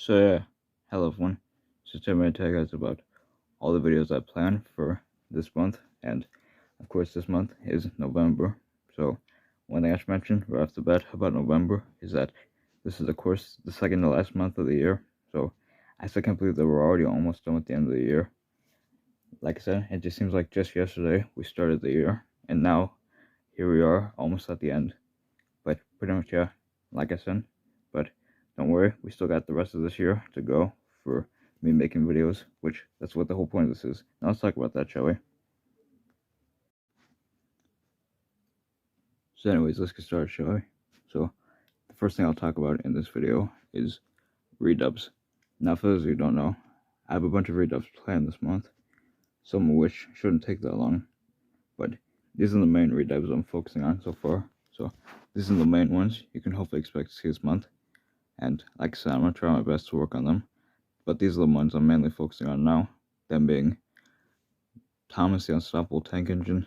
So yeah, hello everyone. So today I'm going to tell you guys about all the videos I plan for this month, and of course this month is November. So one thing I should mention right off the bat about November is that this is of course the second to last month of the year. So I still can't believe that we're already almost done with the end of the year. Like I said, it just seems like just yesterday we started the year, and now here we are almost at the end. But pretty much yeah, like I said, but don't worry, we still got the rest of this year to go for me making videos, which that's what the whole point of this is. Now let's talk about that, shall we? So anyways, let's get started, shall we? So the first thing I'll talk about in this video is redubs. Now for those of you who don't know, I have a bunch of redubs planned this month, some of which shouldn't take that long, but these are the main redubs I'm focusing on so far. So these are the main ones you can hopefully expect to see this month. And like I said, I'm going to try my best to work on them. But these are the ones I'm mainly focusing on now. Them being Thomas the Unstoppable Tank Engine,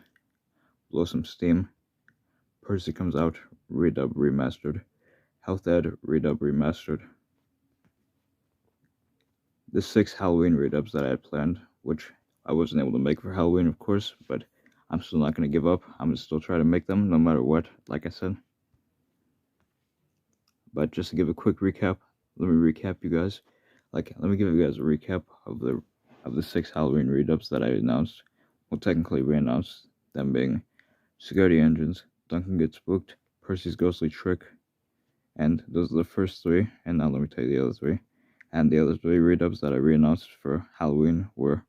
Blow Some Steam, Percy Comes Out, Redub Remastered, Health Ed, Redub Remastered. The 6 Halloween redubs that I had planned, which I wasn't able to make for Halloween, of course, but I'm still not going to give up. I'm going to still try to make them no matter what, like I said. But just to give a quick recap, let me recap you guys. Let me give you guys a recap of the 6 Halloween redubs that I announced. Well, technically re-announced, them being Security Engines, Duncan Gets Spooked, Percy's Ghostly Trick, and those are the first 3. And now let me tell you the other 3. And the other 3 redubs that I re-announced for Halloween were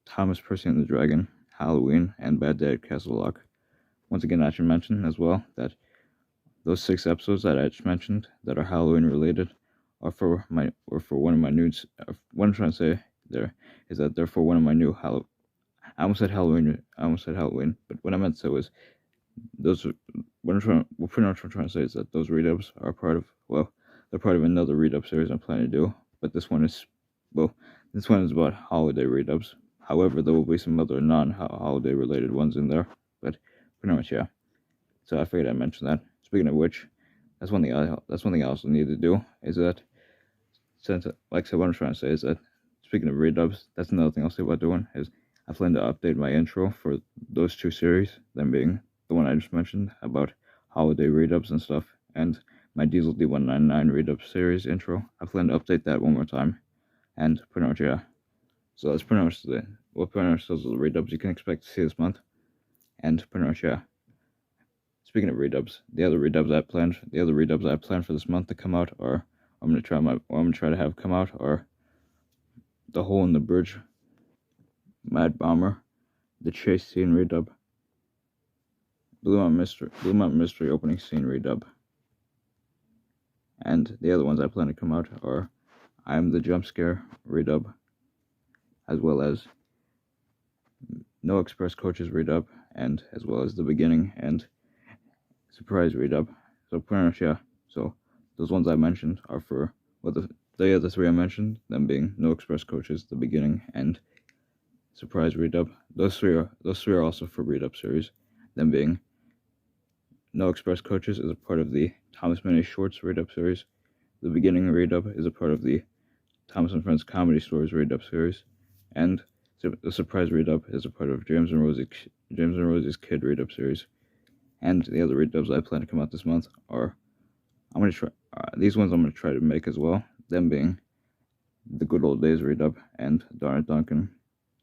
Thomas, Percy and the Dragon, Halloween, and Bad Day at Castle Lock. Once again, I should mention as well that those 6 episodes that I just mentioned that are Halloween related are for one of my new. What I'm trying to say there is that they're for one of my new Halloween. I almost said Halloween, but what I meant to say was those. Pretty much what I'm trying to say is that those redubs are part of. Well, they're part of another redub series I'm planning to do. But this one is about holiday redubs. However, there will be some other non-holiday related ones in there. But pretty much yeah. So I figured I'd mention that. Speaking of which, that's one thing I also need to do is that, since like I said, what I'm trying to say is that, speaking of redubs, that's another thing I'll say about doing is I plan to update my intro for those 2 series, them being the one I just mentioned about holiday redubs and stuff, and my Diesel D199 redub series intro. I plan to update that one more time, and pretty much yeah. So that's pretty much those are the redubs you can expect to see this month, and pretty much yeah. Speaking of redubs, the other redubs I planned for this month to come out are I'm gonna try to have come out are The Hole in the Bridge, Mad Bomber, the chase scene redub, Blue Mountain Mystery opening scene redub, and the other ones I plan to come out are I Am the Jump Scare redub, as well as No Express Coaches redub, and as well as The Beginning and Surprise redub. So pretty much yeah. So those ones I mentioned are for the other 3 I mentioned, them being No Express Coaches, The Beginning, and Surprise redub. Those three are also for redub series. Them being No Express Coaches is a part of the Thomas Mini Shorts redub series. The Beginning redub is a part of the Thomas and Friends Comedy Stories redub series, and the Surprise redub is a part of James and Rosie's Kid redub series. And the other redubs I plan to come out this month are these ones I'm gonna try to make as well. Them being The Good Old Days redub and Darn It Duncan.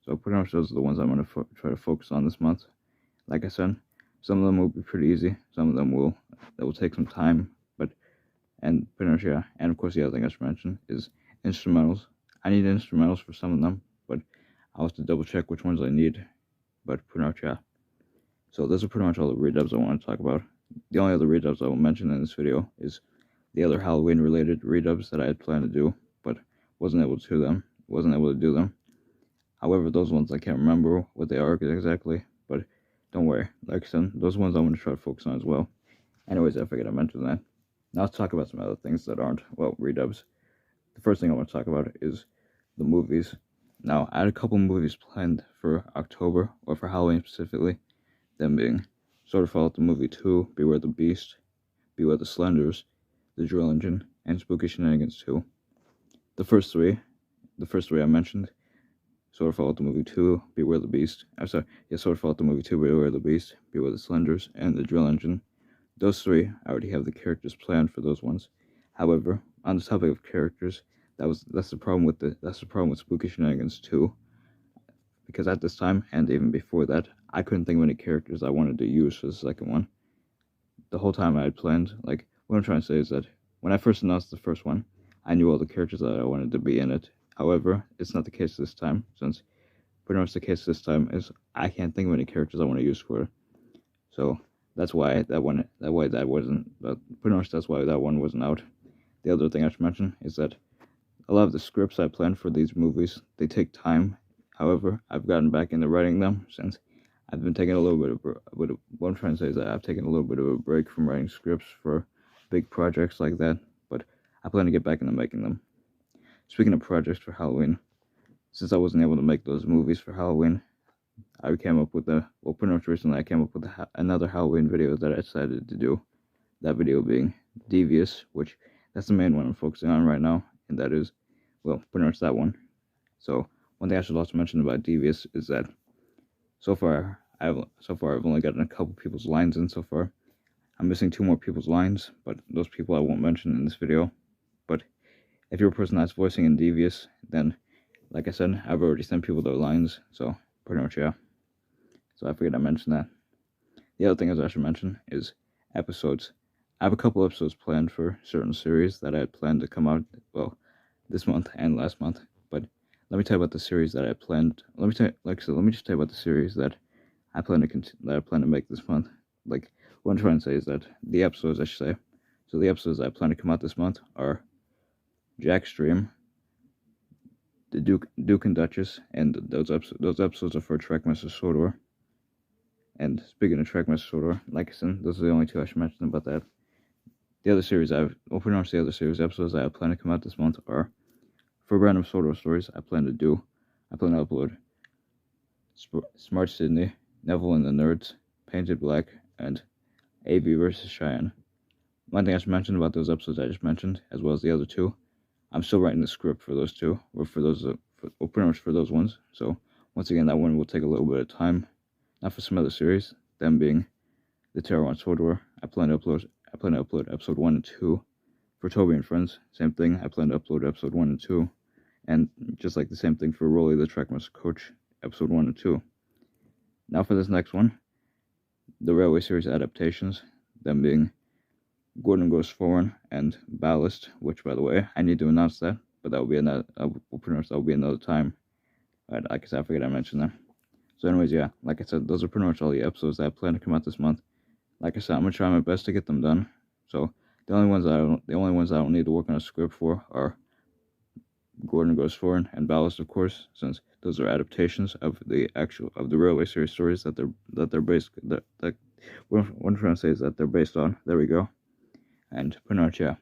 So pretty much those are the ones I'm gonna try to focus on this month. Like I said, some of them will be pretty easy. Some of them will take some time. And pretty much yeah. And of course the other thing I should mention is instrumentals. I need instrumentals for some of them, but I'll have to double check which ones I need. But pretty much yeah. So those are pretty much all the redubs I want to talk about. The only other redubs I will mention in this video is the other Halloween related redubs that I had planned to do, but wasn't able to do them. However, those ones I can't remember what they are exactly, but don't worry. Like I said, those ones I'm going to try to focus on as well. Anyways, I figured I mentioned that. Now let's talk about some other things that aren't, well, redubs. The first thing I want to talk about is the movies. Now, I had a couple movies planned for October, or for Halloween specifically. Them being Sort of Fallout the Movie 2, Beware the Beast, Beware the Slenders, The Drill Engine, and Spooky Shenanigans 2. the first three I mentioned, Sword of Fallout the movie 2, Beware the Beast. I'm sorry, yeah, Sword of Fallout the movie 2, Beware the Beast, Beware the Slenders, and the Drill Engine. Those three, I already have the characters planned for those ones. However, on the topic of characters, that's the problem with Spooky Shenanigans 2, because at this time and even before that, I couldn't think of any characters I wanted to use for the second one. The whole time I had planned, like, what I'm trying to say is that when I first announced the first one, I knew all the characters that I wanted to be in it. However, it's not the case this time, since pretty much the case this time is I can't think of any characters I want to use for it. So that's why that one wasn't out. The other thing I should mention is that a lot of the scripts I planned for these movies, they take time. However, I've gotten back into writing them since I've been taking a little bit of what I'm trying to say is that I've taken a little bit of a break from writing scripts for big projects like that, but I plan to get back into making them. Speaking of projects for Halloween, since I wasn't able to make those movies for Halloween, I came up with pretty much recently I came up with another Halloween video that I decided to do. That video being Devious, which that's the main one I'm focusing on right now, and that is, well, pretty much that one. So one thing I should also mention about Devious is that so far I've only gotten a couple people's lines in so far. I'm missing 2 more people's lines, but those people I won't mention in this video. But if you're a person that's voicing in Devious, then, like I said, I've already sent people their lines, so pretty much, yeah. So I figured I mentioned that. The other thing I should mention is episodes. I have a couple episodes planned for certain series that I had planned to come out, well, this month and last month. But let me tell you about the series that I planned. Let me just tell you about the series that I plan to make this month. Like, what I'm trying to say is that the episodes, I should say. So the episodes that I plan to come out this month are Jackstream, the Duke and Duchess, and those episodes are for Trackmaster Sodor. And speaking of Trackmaster Sodor, like I said, those are the only 2 I should mention about that. The other series episodes I plan to come out this month are for random Sodor stories. I plan to upload Smart Sydney, Neville and the Nerds, Painted Black, and AV versus Cheyenne. One thing I should mention about those episodes I just mentioned, as well as the other 2, I'm still writing the script for those 2, or pretty much for those ones. So once again, that one will take a little bit of time. Not for some other series, them being the Terror on Sodor. I plan to upload episode 1 and 2. For Toby and Friends, same thing. I plan to upload episode 1 and 2, and just like the same thing for Rolly the Trackmaster Coach, episode 1 and 2. Now for this next one, the Railway Series adaptations, them being Gordon Goes Foreign and Ballast, which, by the way, I need to announce that, but that will be another time. Right, like I said, I figured I mentioned that. So anyways, yeah, like I said, those are pretty much all the episodes that I plan to come out this month. Like I said, I'm gonna try my best to get them done. So the only ones I don't need to work on a script for are Gordon Goes Foreign and Ballast, of course, since those are adaptations of the Railway Series stories that they're based. What I'm trying to say is that they're based on. There we go. And pretty much, yeah.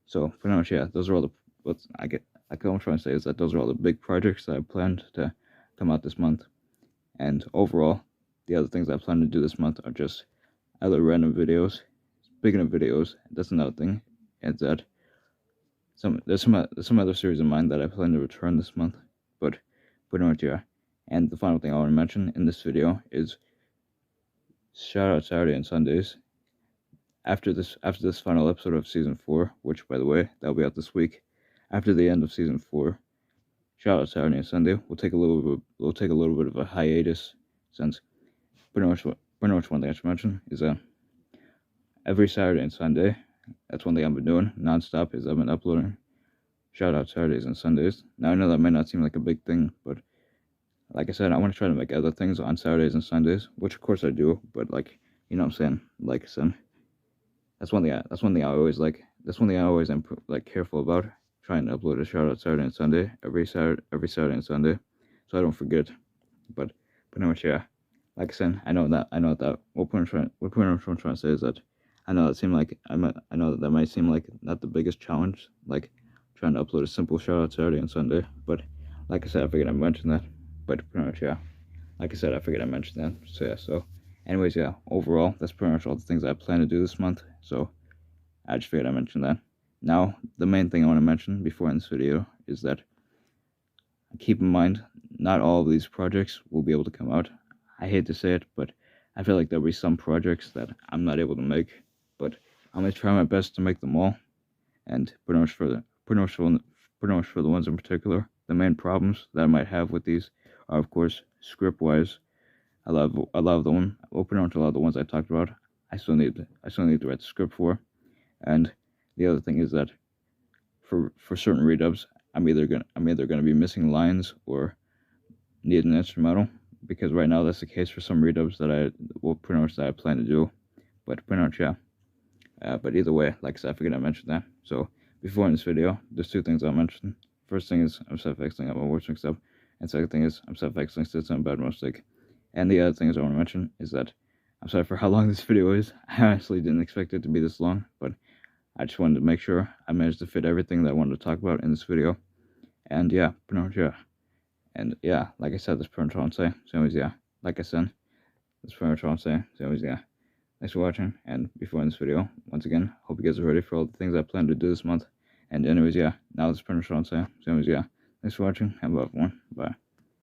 So pretty much, yeah. Those are all the what I'm trying to say is that those are all the big projects that I planned to come out this month. And overall, the other things I plan to do this month are just other random videos. Speaking of videos, that's another thing. Is that there's some other series of mine that I plan to return this month. But pretty much, yeah. And the final thing I want to mention in this video is shout out Saturday and Sundays. After this final episode of season 4, which, by the way, that'll be out this week. After the end of season 4. Shout out Saturday and Sunday. We'll take a little bit of a hiatus, since pretty much one thing I should mention is every Saturday and Sunday, that's one thing I've been doing nonstop, is I've been uploading shout out Saturdays and Sundays. Now I know that might not seem like a big thing, but like I said, I want to try to make other things on Saturdays and Sundays, which of course I do, but like, you know what I'm saying, like I said, that's one thing I always am like careful about. Trying to upload a shout out Saturday and Sunday every Saturday and Sunday, so I don't forget. But pretty much, yeah. Like I said, I know that. What point I'm trying to say is that I know that might seem like not the biggest challenge, like trying to upload a simple shout out Saturday and Sunday. But like I said, I figured I'd mention that. But pretty much, yeah. Like I said, I figured I'd mention that. So yeah. So, anyways, yeah. Overall, that's pretty much all the things I plan to do this month. So I just figured I'd mention that. Now, the main thing I want to mention before in this video is that keep in mind, not all of these projects will be able to come out. I hate to say it, but I feel like there'll be some projects that I'm not able to make, but I'm gonna try my best to make them all. And pretty much for the ones in particular, the main problems that I might have with these are, of course, script-wise. A lot of the one, well, pretty much a lot of the ones I talked about, I still need to write the script for. And the other thing is that for certain redubs, I'm either gonna be missing lines or need an instrumental, because right now that's the case for some redubs that I plan to do. But pretty much, yeah. But either way, like I said, I figured I mentioned that. So before in this video, there's two things I'll mention. First thing is I'm self-exiting up my words mixed up, and second thing is I'm self-exiting System and Bad Mistake. And the other thing I want to mention is that I'm sorry for how long this video is. I honestly didn't expect it to be this long, but I just wanted to make sure I managed to fit everything that I wanted to talk about in this video. And yeah, pretty much, yeah. And yeah, like I said, that's pretty much all I'm saying. So anyways, yeah, like I said, that's pretty much all I'm saying. So anyways, yeah. Thanks for watching, and before in this video, once again, hope you guys are ready for all the things I plan to do this month. And anyways, yeah, now that's pretty much all I'm saying. So anyways, yeah, thanks for watching, have a good one, bye.